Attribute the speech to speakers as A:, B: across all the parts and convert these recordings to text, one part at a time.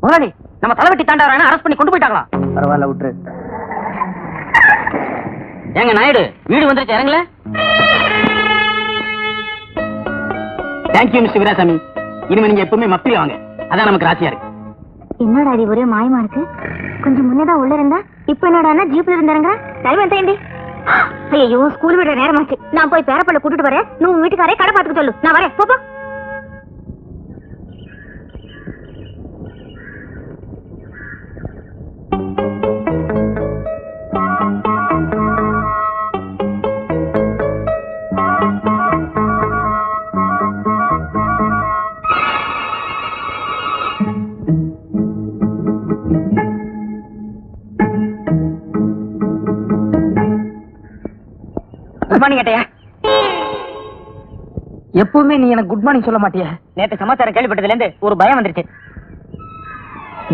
A: முதலாளி, நம்ம தலைவட்டி தாண்டவரான அரெஸ்ட் பண்ணி கொண்டு போயிட்டாங்களா?
B: பரவாயில்ல, விட்டுரு.
A: ஏங்க நாயுடு, வீடு வந்துருச்சு, இறங்கல. Thank you mister Veerasamy. இனிமே நீங்க எப்பவுமே மப்பில வாங்க, அதான் நமக்கு ராசியா இருக்கு.
C: என்னடா இது ஒரே மாயமா இருக்கு? கொஞ்சம் முன்னதான் உள்ள இருந்தா, இப்ப என்னடா ஜீப்ல இருந்தாங்க. டைம் என்ன? ஐயோ, ஸ்கூல் விடுற நேரமாச்சு. நான் போய் பேரப்பள்ள கூட்டிட்டு வரேன். நீ உன் வீட்டுக்காரே கடை பார்த்துக்க சொல்லு. நான் வரேன், போப்பா.
A: குட் மார்னிங் ஏட்டையா. எப்பவுமே நீ எனக்கு குட் மார்னிங் சொல்ல மாட்டியா? நேத்து சமாச்சாரம் கேள்விப்பட்டதுல இருந்து ஒரு பயம் வந்துருச்சு.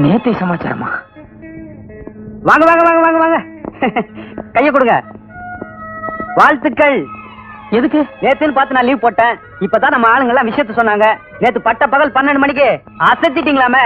A: நேத்து சமாச்சாரமா? வாங்க வாங்க வாங்க வாங்க வாங்க, கைய கொடுங்க. வாழ்த்துக்கள். எதுக்கு? நேத்துன்னு பார்த்து நான் லீவ் போட்டேன். இப்பதான் நம்ம ஆளுங்க எல்லாம் விஷயத்த சொன்னாங்க. நேத்து பட்ட பகல் 12 மணிக்கு அசத்திட்டீங்களாமே.